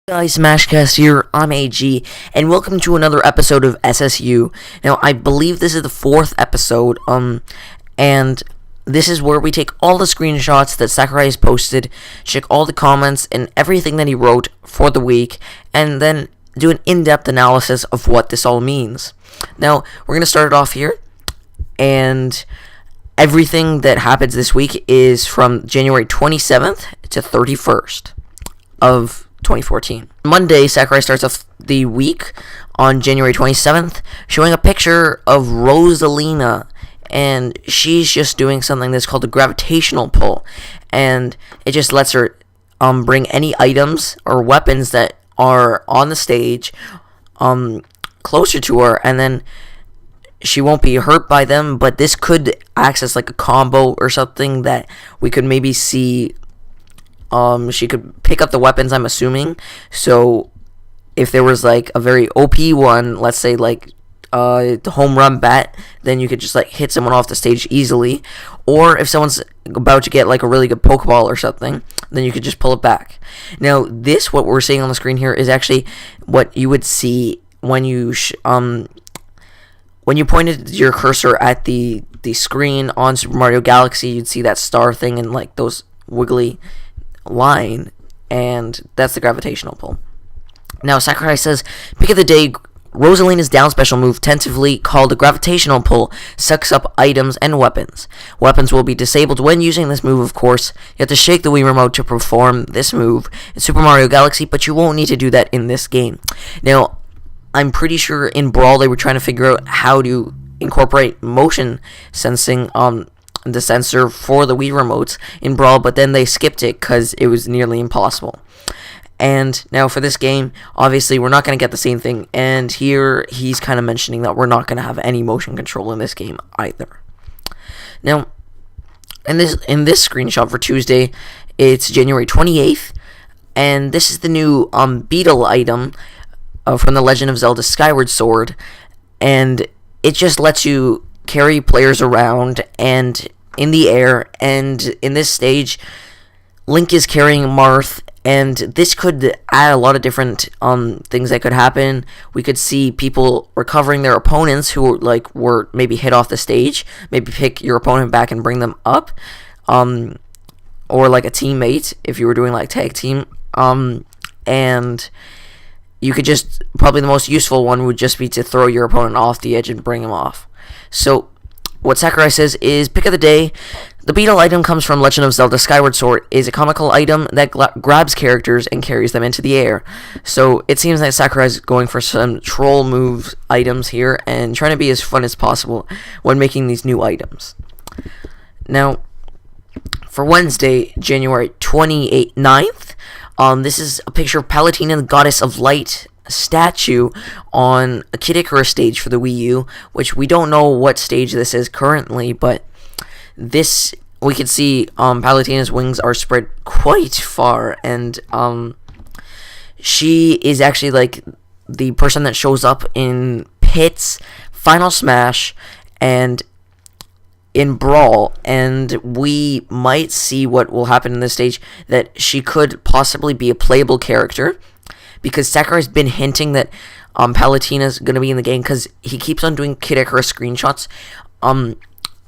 Guys, Smashcast here, I'm AG, and welcome to another episode of SSU. Now, I believe this is the fourth episode, and this is where we take all the screenshots that Sakurai has posted, check all the comments and everything that he wrote for the week, and then do an in-depth analysis of what this all means. Now, we're going to start it off here, and everything that happens this week is from January 27th to 31st of 2014. Monday, Sakurai starts off the week on January 27th, showing a picture of Rosalina, and she's just doing something that's called a gravitational pull, and it just lets her bring any items or weapons that are on the stage closer to her, and then she won't be hurt by them, but this could act as like a combo or something that we could maybe see. She could pick up the weapons, I'm assuming. So, if there was, like, a very OP one, let's say, like, the home run bat, then you could just, like, hit someone off the stage easily. Or, if someone's about to get, like, a really good Pokeball or something, then you could just pull it back. Now, what we're seeing on the screen here, is actually what you would see when you, when you pointed your cursor at the screen on Super Mario Galaxy, you'd see that star thing and, like, those wiggly line, and that's the gravitational pull. Now, Sakurai says, pick of the day, Rosalina's down special move, tentatively called a gravitational pull, sucks up items and weapons. Weapons will be disabled when using this move, of course. You have to shake the Wii Remote to perform this move in Super Mario Galaxy, but you won't need to do that in this game. Now, I'm pretty sure in Brawl they were trying to figure out how to incorporate motion sensing the sensor for the Wii remotes in Brawl, but then they skipped it because it was nearly impossible. And now for this game, obviously we're not going to get the same thing, and here he's kind of mentioning that we're not going to have any motion control in this game either. Now, in this screenshot for Tuesday, it's January 28th, and this is the new Beetle item from The Legend of Zelda Skyward Sword, and it just lets you carry players around and in the air, and in this stage Link is carrying Marth, and this could add a lot of different things that could happen. We could see people recovering their opponents who were maybe hit off the stage, maybe pick your opponent back and bring them up, or like a teammate if you were doing like tag team, and you could just, probably the most useful one would just be to throw your opponent off the edge and bring him off. So, what Sakurai says is, pick of the day, the Beetle item comes from Legend of Zelda Skyward Sword, is a comical item that grabs characters and carries them into the air. So, it seems like Sakurai's going for some troll moves items here, and trying to be as fun as possible when making these new items. Now, for Wednesday, January 9th, this is a picture of Palutena, the Goddess of Light statue on a Kid Icarus stage for the Wii U, which we don't know what stage this is currently, but this, we can see Palutena's wings are spread quite far, and she is actually like the person that shows up in Pit's Final Smash and in Brawl, and we might see what will happen in this stage, that she could possibly be a playable character, because Sakurai's been hinting that Palutena's going to be in the game, because he keeps on doing Kid Icarus screenshots.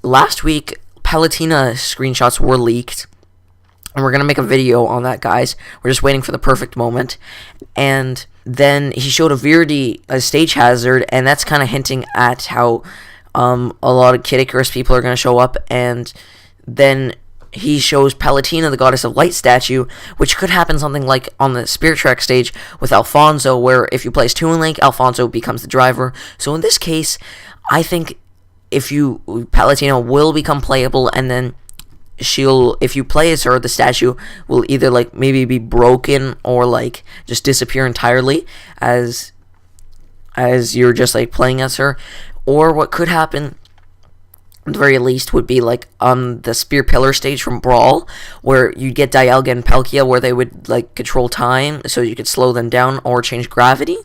Last week, Palutena screenshots were leaked, and we're going to make a video on that, guys. We're just waiting for the perfect moment. And then he showed a Viridi, a stage hazard, and that's kind of hinting at how a lot of Kid Icarus people are going to show up, and then he shows Palutena, the Goddess of Light statue, which could happen something like on the Spirit Trek stage with Alfonso, where if you place Toon Link, Alfonso becomes the driver. So in this case, I think Palutena will become playable, and then if you play as her, the statue will either like maybe be broken or like just disappear entirely as you're just like playing as her. Or what could happen, at the very least, would be like the Spear Pillar stage from Brawl, where you'd get Dialga and Palkia, where they would like control time, so you could slow them down or change gravity,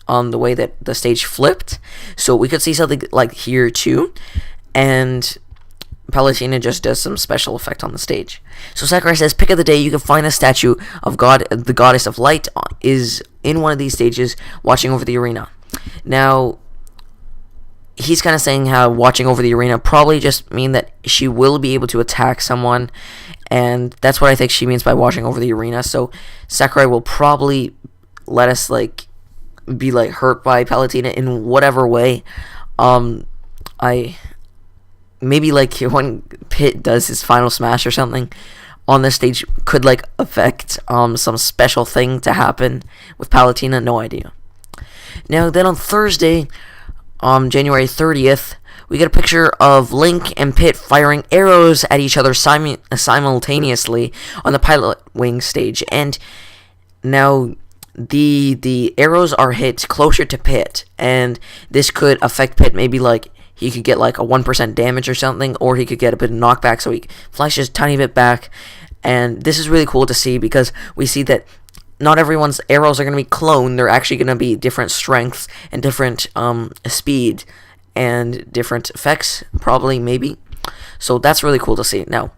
the way that the stage flipped. So we could see something like here too, and Palutena just does some special effect on the stage. So Sakurai says, pick of the day, you can find a statue of the goddess of light is in one of these stages watching over the arena. Now, he's kind of saying how watching over the arena probably just mean that she will be able to attack someone, and that's what I think she means by watching over the arena. So Sakurai will probably let us be hurt by Palutena in whatever way. Maybe when Pit does his final smash or something on the stage could affect some special thing to happen with Palutena. No idea. Now then on Thursday, January 30th, we get a picture of Link and Pit firing arrows at each other simultaneously on the Pilot Wing stage. And now the arrows are hit closer to Pit, and this could affect Pit. Maybe he could get a 1% damage or something, or he could get a bit of knockback, so he flashes a tiny bit back. And this is really cool to see, because we see that not everyone's arrows are going to be cloned. They're actually going to be different strengths and different speed and different effects, probably, maybe. So that's really cool to see. Now,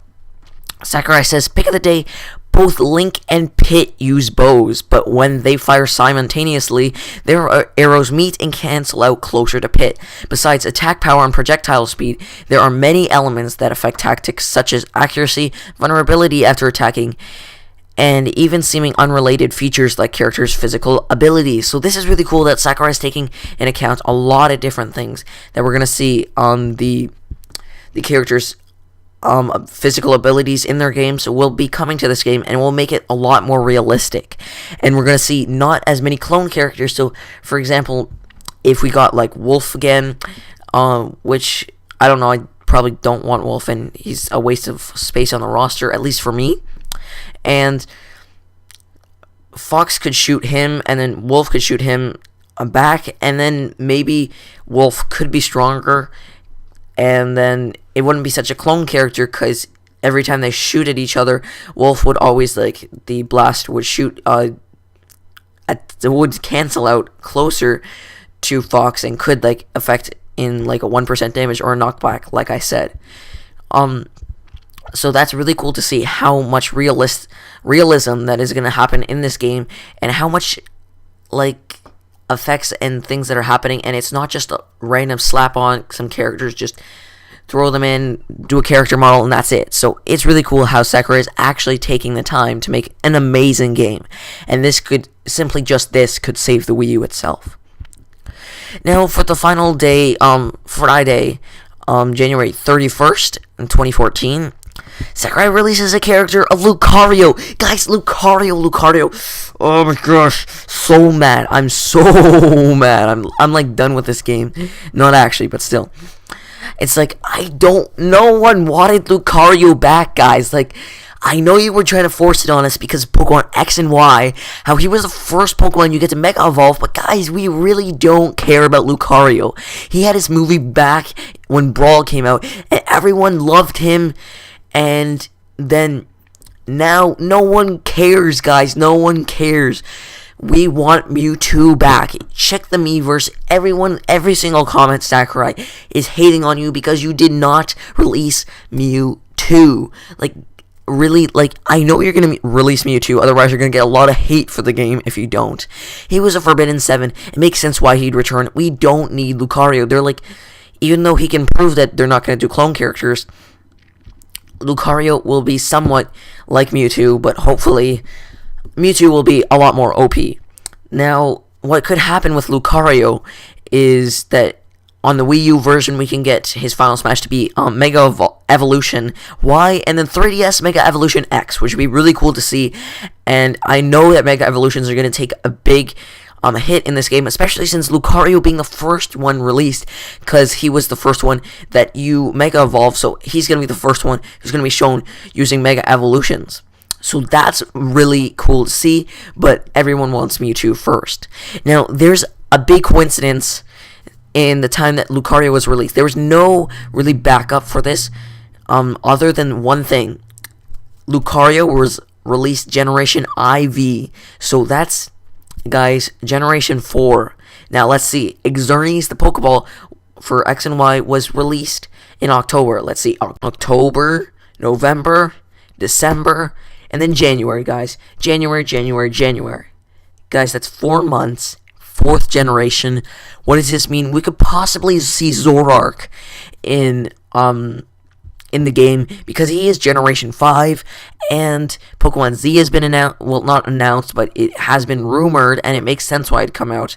Sakurai says, pick of the day, both Link and Pit use bows, but when they fire simultaneously, their arrows meet and cancel out closer to Pit. Besides attack power and projectile speed, there are many elements that affect tactics, such as accuracy, vulnerability after attacking, and even seeming unrelated features like characters' physical abilities. So this is really cool that Sakurai is taking into account a lot of different things that we're going to see on the characters' physical abilities in their games will be coming to this game, and will make it a lot more realistic. And we're going to see not as many clone characters. So, for example, if we got Wolf again, which, I don't know, I probably don't want Wolf, and he's a waste of space on the roster, at least for me. And Fox could shoot him, and then Wolf could shoot him back, and then maybe Wolf could be stronger, and then it wouldn't be such a clone character, because every time they shoot at each other, Wolf would always, the blast would shoot, it would cancel out closer to Fox, and could, affect in, a 1% damage or a knockback, like I said. So that's really cool to see how much realism that is going to happen in this game, and how much, effects and things that are happening, and it's not just a random slap on some characters, just throw them in, do a character model, and that's it. So it's really cool how Sakurai is actually taking the time to make an amazing game, and this could save the Wii U itself. Now for the final day, Friday, January 31st, 2014, Sakurai releases a character of Lucario. Guys, Lucario. Oh my gosh, so mad. I'm so mad. I'm done with this game. Not actually, but still. It's no one wanted Lucario back, guys. I know you were trying to force it on us because of Pokemon X and Y, how he was the first Pokemon you get to Mega Evolve, but guys, we really don't care about Lucario. He had his movie back when Brawl came out, and everyone loved him. And then now no one cares, guys. No one cares. We want Mewtwo back. Check the Miiverse. Every single comment, Sakurai is hating on you because you did not release Mewtwo. Really, I know you're going to release Mewtwo, otherwise you're going to get a lot of hate for the game if you don't. He was a Forbidden 7. It makes sense why he'd return. We don't need Lucario. They're even though he can prove that they're not going to do clone characters, Lucario will be somewhat like Mewtwo, but hopefully Mewtwo will be a lot more OP. Now, what could happen with Lucario is that on the Wii U version, we can get his Final Smash to be Mega Evolution Y, and then 3DS Mega Evolution X, which would be really cool to see. And I know that Mega Evolutions are going to take a big hit in this game, especially since Lucario being the first one released, because he was the first one that you Mega Evolve, so he's going to be the first one who's going to be shown using Mega Evolutions. So that's really cool to see, but everyone wants Mewtwo first. Now, there's a big coincidence in the time that Lucario was released. There was no really backup for this, other than one thing. Lucario was released Generation IV, so that's, guys, Generation 4. Now, let's see. Xerneas, the Pokeball for X and Y was released in October. Let's see, October, November, December, and then January, guys. January. Guys, that's 4 months. 4th generation. What does this mean? We could possibly see Zoroark in the game, because he is Generation 5, and Pokemon Z has been announced, well, not announced, but it has been rumored, and it makes sense why it'd come out,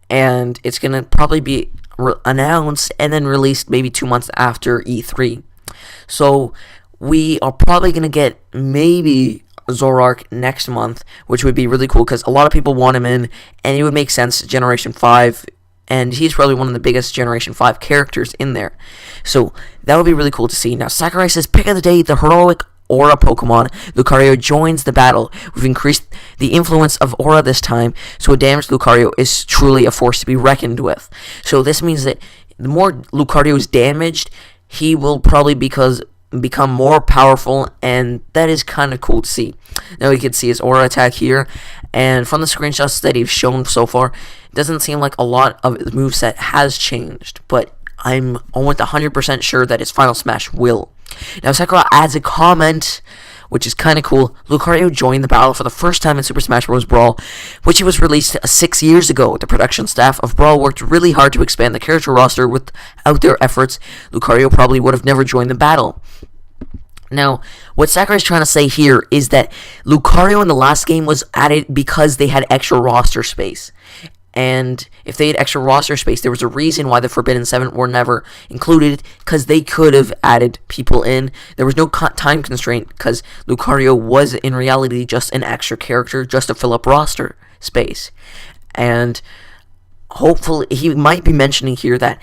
and it's going to probably be announced and then released maybe 2 months after E3. So, we are probably going to get maybe Zoroark next month, which would be really cool, because a lot of people want him in, and it would make sense, Generation 5, and he's probably one of the biggest Generation 5 characters in there. So, that would be really cool to see. Now, Sakurai says, pick of the day, the heroic Aura Pokemon. Lucario joins the battle. We've increased the influence of Aura this time, so a damaged Lucario is truly a force to be reckoned with. So, this means that the more Lucario is damaged, he will probably become more powerful, and that is kind of cool to see. Now you can see his aura attack here, and from the screenshots that he's shown so far, it doesn't seem like a lot of his moveset has changed, but I'm almost 100% sure that his final smash will. Now Sakura adds a comment, which is kind of cool. Lucario joined the battle for the first time in Super Smash Bros. Brawl, which was released 6 years ago. The production staff of Brawl worked really hard to expand the character roster. Without their efforts, Lucario probably would have never joined the battle. Now, what Sakurai is trying to say here is that Lucario in the last game was added because they had extra roster space. And if they had extra roster space, there was a reason why the Forbidden 7 were never included, because they could have added people in. There was no time constraint, because Lucario was in reality just an extra character, just to fill up roster space. And hopefully, he might be mentioning here that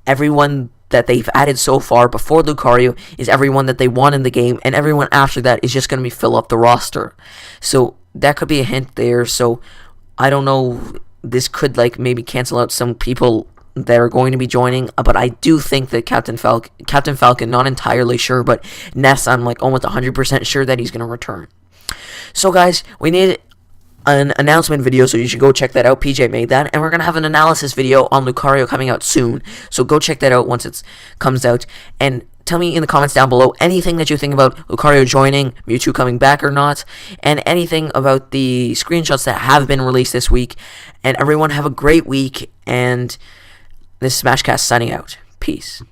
everyone that they've added so far before Lucario is everyone that they want in the game, and everyone after that is just going to be fill up the roster. So that could be a hint there. So I don't know, this could like maybe cancel out some people that are going to be joining, but I do think that Captain Falcon, not entirely sure, but Ness, I'm like almost 100% sure that he's going to return. So guys, we need an announcement video, so you should go check that out. PJ made that, and we're gonna have an analysis video on Lucario coming out soon, so go check that out once it comes out, and tell me in the comments down below anything that you think about Lucario joining, Mewtwo coming back or not, and anything about the screenshots that have been released this week. And everyone have a great week, and this is Smashcast signing out. Peace.